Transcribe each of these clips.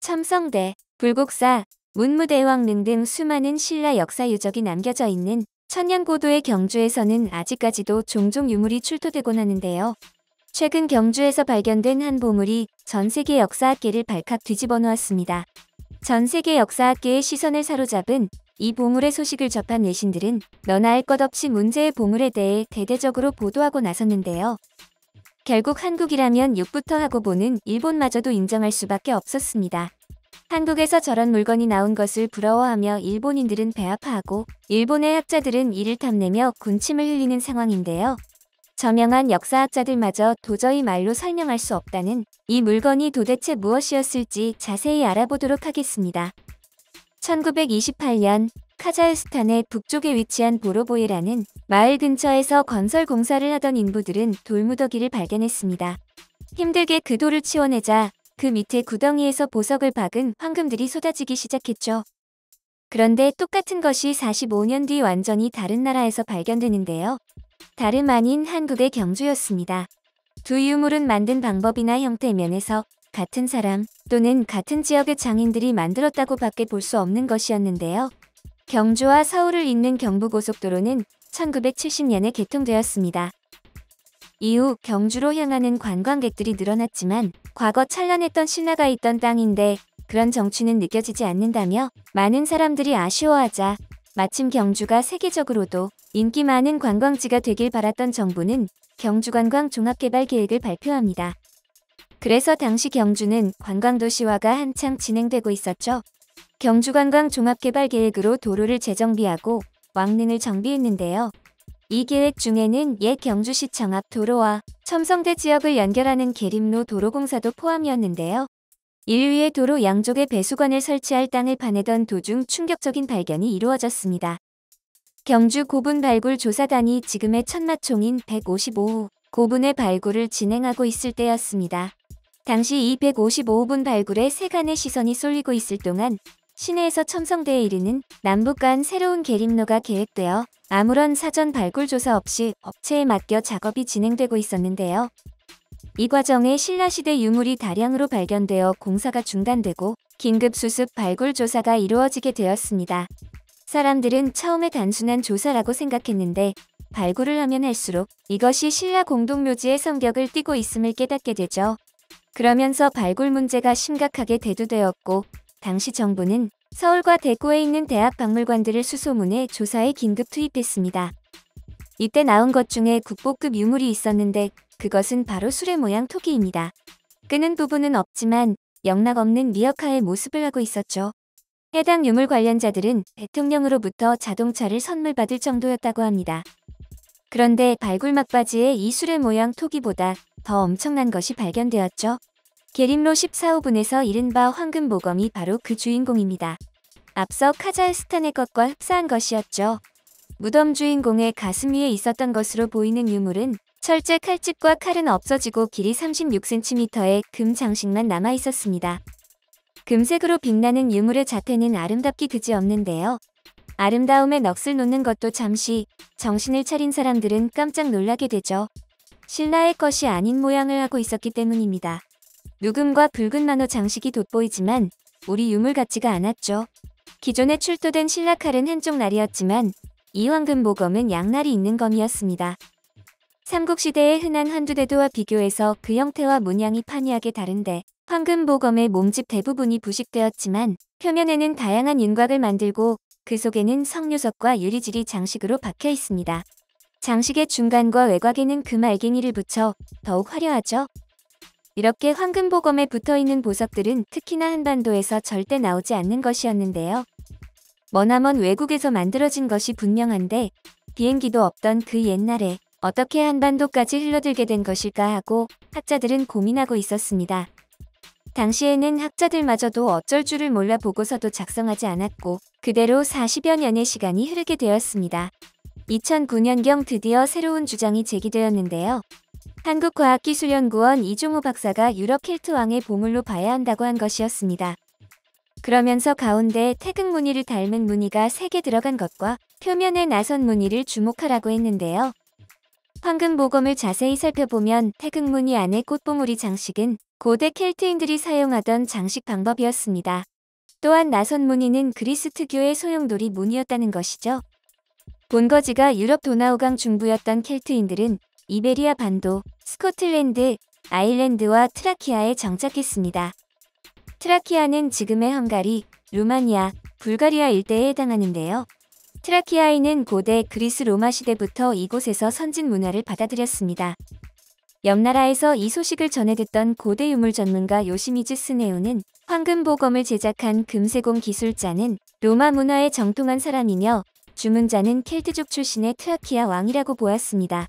첨성대, 불국사, 문무대왕 등등 수많은 신라 역사 유적이 남겨져 있는 천년고도의 경주에서는 아직까지도 종종 유물이 출토되곤 하는데요. 최근 경주에서 발견된 한 보물이 전 세계 역사학계를 발칵 뒤집어 놓았습니다. 전 세계 역사학계의 시선을 사로잡은 이 보물의 소식을 접한 외신들은 너나 할 것 없이 문제의 보물에 대해 대대적으로 보도하고 나섰는데요. 결국 한국이라면 욕부터 하고 보는 일본마저도 인정할 수밖에 없었습니다. 한국에서 저런 물건이 나온 것을 부러워하며 일본인들은 배아파하고 일본의 학자들은 이를 탐내며 군침을 흘리는 상황인데요. 저명한 역사학자들마저 도저히 말로 설명할 수 없다는 이 물건이 도대체 무엇이었을지 자세히 알아보도록 하겠습니다. 1928년 카자흐스탄의 북쪽에 위치한 보로보이라는 마을 근처에서 건설 공사를 하던 인부들은 돌무더기를 발견했습니다. 힘들게 그 돌을 치워내자 그 밑에 구덩이에서 보석을 박은 황금들이 쏟아지기 시작했죠. 그런데 똑같은 것이 45년 뒤 완전히 다른 나라에서 발견되는데요. 다름 아닌 한국의 경주였습니다. 두 유물은 만든 방법이나 형태 면에서 같은 사람 또는 같은 지역의 장인들이 만들었다고 밖에 볼 수 없는 것이었는데요. 경주와 서울을 잇는 경부고속도로는 1970년에 개통되었습니다. 이후 경주로 향하는 관광객들이 늘어났지만 과거 찬란했던 신라가 있던 땅인데 그런 정취는 느껴지지 않는다며 많은 사람들이 아쉬워하자 마침 경주가 세계적으로도 인기 많은 관광지가 되길 바랐던 정부는 경주관광 종합개발계획을 발표합니다. 그래서 당시 경주는 관광도시화가 한창 진행되고 있었죠. 경주관광 종합개발계획으로 도로를 재정비하고 왕릉을 정비했는데요. 이 계획 중에는 옛 경주시청 앞 도로와 첨성대 지역을 연결하는 계림로 도로공사도 포함이었는데요. 일 위의 도로 양쪽에 배수관을 설치할 땅을 파내던 도중 충격적인 발견이 이루어졌습니다. 경주 고분 발굴 조사단이 지금의 천마총인 155호 고분의 발굴을 진행하고 있을 때였습니다. 당시 이 155분 발굴에 세간의 시선이 쏠리고 있을 동안 시내에서 첨성대에 이르는 남북 간 새로운 계림로가 계획되어 아무런 사전 발굴 조사 없이 업체에 맡겨 작업이 진행되고 있었는데요. 이 과정에 신라시대 유물이 다량으로 발견되어 공사가 중단되고 긴급 수습 발굴 조사가 이루어지게 되었습니다. 사람들은 처음에 단순한 조사라고 생각했는데 발굴을 하면 할수록 이것이 신라 공동묘지의 성격을 띠고 있음을 깨닫게 되죠. 그러면서 발굴 문제가 심각하게 대두되었고 당시 정부는 서울과 대구에 있는 대학 박물관들을 수소문해 조사에 긴급 투입했습니다. 이때 나온 것 중에 국보급 유물이 있었는데 그것은 바로 수레 모양 토기입니다. 끄는 부분은 없지만 영락없는 미역하의 모습을 하고 있었죠. 해당 유물 관련자들은 대통령으로부터 자동차를 선물받을 정도였다고 합니다. 그런데 발굴 막바지에 이 수레 모양 토기보다 더 엄청난 것이 발견되었죠. 계림로 14호분에서 이른바 황금보검이 바로 그 주인공입니다. 앞서 카자흐스탄의 것과 흡사한 것이었죠. 무덤 주인공의 가슴 위에 있었던 것으로 보이는 유물은 철제 칼집과 칼은 없어지고 길이 36cm의 금 장식만 남아 있었습니다. 금색으로 빛나는 유물의 자태는 아름답기 그지없는데요. 아름다움에 넋을 놓는 것도 잠시 정신을 차린 사람들은 깜짝 놀라게 되죠. 신라의 것이 아닌 모양을 하고 있었기 때문입니다. 누금과 붉은 만호 장식이 돋보이지만 우리 유물 같지가 않았죠. 기존에 출토된 신라 칼은 한쪽 날이었지만 이 황금보검은 양날이 있는 검이었습니다. 삼국시대의 흔한 한두대도와 비교해서 그 형태와 문양이 판이하게 다른데 황금보검의 몸집 대부분이 부식되었지만 표면에는 다양한 윤곽을 만들고 그 속에는 석류석과 유리질이 장식으로 박혀 있습니다. 장식의 중간과 외곽에는 금 알갱이를 붙여 더욱 화려하죠. 이렇게 황금보검에 붙어있는 보석들은 특히나 한반도에서 절대 나오지 않는 것이었는데요. 머나먼 외국에서 만들어진 것이 분명한데 비행기도 없던 그 옛날에 어떻게 한반도까지 흘러들게 된 것일까 하고 학자들은 고민하고 있었습니다. 당시에는 학자들마저도 어쩔 줄을 몰라 보고서도 작성하지 않았고 그대로 40여 년의 시간이 흐르게 되었습니다. 2009년경 드디어 새로운 주장이 제기되었는데요. 한국과학기술연구원 이종호 박사가 유럽 켈트왕의 보물로 봐야 한다고 한 것이었습니다. 그러면서 가운데 태극 무늬를 닮은 무늬가 3개 들어간 것과 표면에 나선 무늬를 주목하라고 했는데요. 황금보검을 자세히 살펴보면 태극 무늬 안에 꽃봉오리 장식은 고대 켈트인들이 사용하던 장식 방법이었습니다. 또한 나선 무늬는 그리스 특유의 소용돌이 무늬였다는 것이죠. 본거지가 유럽 도나우강 중부였던 켈트인들은 이베리아 반도, 스코틀랜드, 아일랜드와 트라키아에 정착했습니다. 트라키아는 지금의 헝가리, 루마니아, 불가리아 일대에 해당하는데요. 트라키아인은 고대 그리스 로마 시대부터 이곳에서 선진 문화를 받아들였습니다. 옆 나라에서 이 소식을 전해 듣던 고대 유물 전문가 요시미즈 스네우는 황금보검을 제작한 금세공 기술자는 로마 문화에 정통한 사람이며 주문자는 켈트족 출신의 트라키아 왕이라고 보았습니다.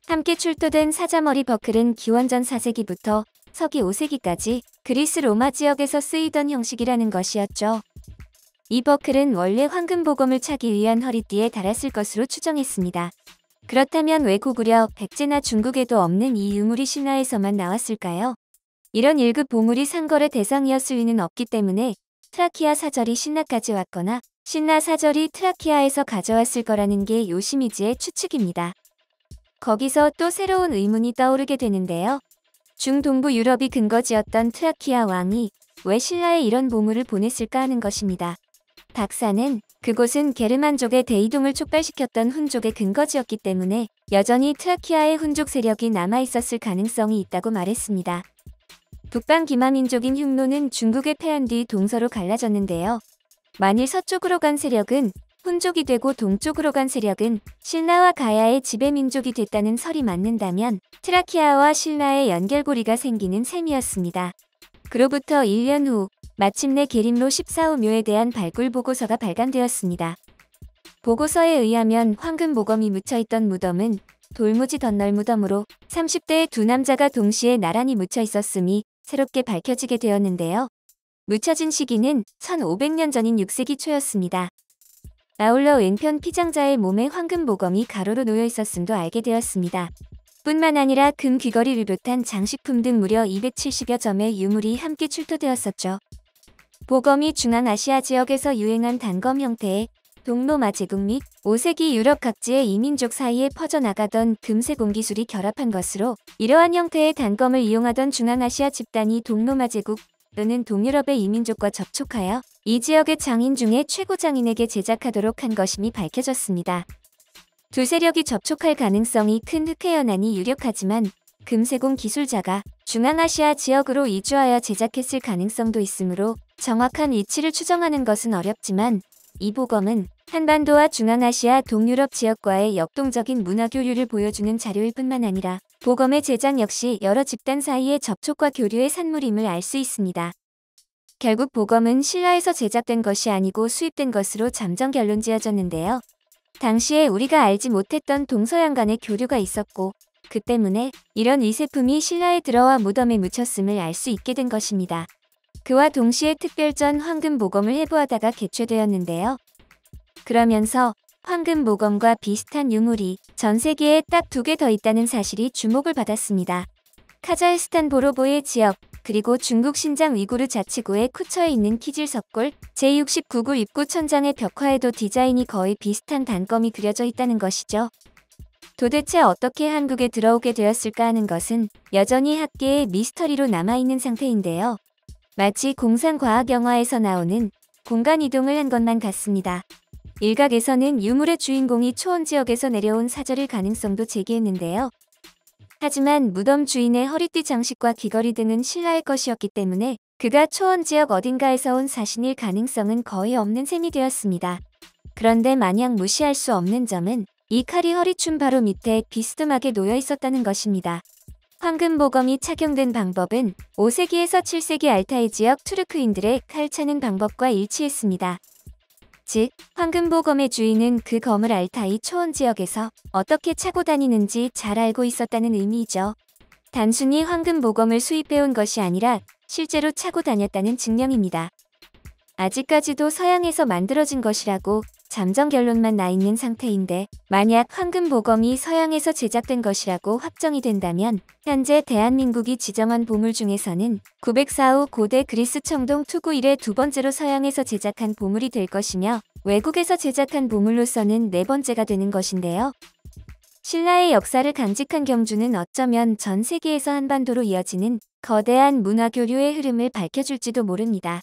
함께 출토된 사자머리 버클은 기원전 4세기부터 서기 5세기까지 그리스 로마 지역에서 쓰이던 형식이라는 것이었죠. 이 버클은 원래 황금보검을 차기 위한 허리띠에 달았을 것으로 추정했습니다. 그렇다면 왜 고구려, 백제나 중국에도 없는 이 유물이 신라에서만 나왔을까요? 이런 1급 보물이 상거래 대상이었을 리는 없기 때문에 트라키아 사절이 신라까지 왔거나 신라 사절이 트라키아에서 가져왔을 거라는 게 요시미즈의 추측입니다. 거기서 또 새로운 의문이 떠오르게 되는데요. 중동부 유럽이 근거지였던 트라키아 왕이 왜 신라에 이런 보물을 보냈을까 하는 것입니다. 박사는 그곳은 게르만족의 대이동을 촉발시켰던 훈족의 근거지였기 때문에 여전히 트라키아의 훈족 세력이 남아있었을 가능성이 있다고 말했습니다. 북방 기마민족인 흉노는 중국에 패한 뒤 동서로 갈라졌는데요. 만일 서쪽으로 간 세력은 훈족이 되고 동쪽으로 간 세력은 신라와 가야의 지배민족이 됐다는 설이 맞는다면 트라키아와 신라의 연결고리가 생기는 셈이었습니다. 그로부터 1년 후 마침내 계림로 14호 묘에 대한 발굴 보고서가 발간되었습니다. 보고서에 의하면 황금보검이 묻혀있던 무덤은 돌무지 덧널 무덤으로 30대의 두 남자가 동시에 나란히 묻혀 있었음이 새롭게 밝혀지게 되었는데요. 묻혀진 시기는 1500년 전인 6세기 초였습니다. 아울러 왼편 피장자의 몸에 황금보검이 가로로 놓여 있었음도 알게 되었습니다. 뿐만 아니라 금 귀걸이를 비롯한 장식품 등 무려 270여 점의 유물이 함께 출토되었었죠. 보검이 중앙아시아 지역에서 유행한 단검 형태의 동로마 제국 및 5세기 유럽 각지의 이민족 사이에 퍼져나가던 금세공 기술이 결합한 것으로 이러한 형태의 단검을 이용하던 중앙아시아 집단이 동로마 제국 또는 동유럽의 이민족과 접촉하여 이 지역의 장인 중에 최고 장인에게 제작하도록 한 것임이 밝혀졌습니다. 두 세력이 접촉할 가능성이 큰 흑해연안이 유력하지만 금세공 기술자가 중앙아시아 지역으로 이주하여 제작했을 가능성도 있으므로 정확한 위치를 추정하는 것은 어렵지만 이 보검은 한반도와 중앙아시아 동유럽 지역과의 역동적인 문화 교류를 보여주는 자료일 뿐만 아니라 보검의 제작 역시 여러 집단 사이의 접촉과 교류의 산물임을 알 수 있습니다. 결국 보검은 신라에서 제작된 것이 아니고 수입된 것으로 잠정 결론 지어졌는데요. 당시에 우리가 알지 못했던 동서양 간의 교류가 있었고 그 때문에 이런 위세품이 신라에 들어와 무덤에 묻혔음을 알 수 있게 된 것입니다. 그와 동시에 특별전 황금보검을 해부하다가 개최되었는데요. 그러면서 황금보검과 비슷한 유물이 전 세계에 딱 2개 더 있다는 사실이 주목을 받았습니다. 카자흐스탄 보로보의 지역, 그리고 중국 신장 위구르 자치구의 쿠처에 있는 키질석골 제69굴 입구 천장의 벽화에도 디자인이 거의 비슷한 단검이 그려져 있다는 것이죠. 도대체 어떻게 한국에 들어오게 되었을까 하는 것은 여전히 학계의 미스터리로 남아있는 상태인데요. 마치 공상과학 영화에서 나오는 공간 이동을 한 것만 같습니다. 일각에서는 유물의 주인공이 초원 지역에서 내려온 사절일 가능성도 제기했는데요. 하지만 무덤 주인의 허리띠 장식과 귀걸이 등은 신라의 것이었기 때문에 그가 초원 지역 어딘가에서 온 사신일 가능성은 거의 없는 셈이 되었습니다. 그런데 마냥 무시할 수 없는 점은 이 칼이 허리춤 바로 밑에 비스듬하게 놓여 있었다는 것입니다. 황금보검이 착용된 방법은 5세기에서 7세기 알타이 지역 투르크인들의 칼 차는 방법과 일치했습니다. 즉, 황금보검의 주인은 그 검을 알타이 초원 지역에서 어떻게 차고 다니는지 잘 알고 있었다는 의미이죠. 단순히 황금보검을 수입해온 것이 아니라 실제로 차고 다녔다는 증명입니다. 아직까지도 서양에서 만들어진 것이라고 잠정 결론만 나 있는 상태인데 만약 황금보검이 서양에서 제작된 것이라고 확정이 된다면 현재 대한민국이 지정한 보물 중에서는 904호 고대 그리스 청동 투구 이래 두 번째로 서양에서 제작한 보물이 될 것이며 외국에서 제작한 보물로서는 네 번째가 되는 것인데요. 신라의 역사를 간직한 경주는 어쩌면 전 세계에서 한반도로 이어지는 거대한 문화 교류의 흐름을 밝혀줄지도 모릅니다.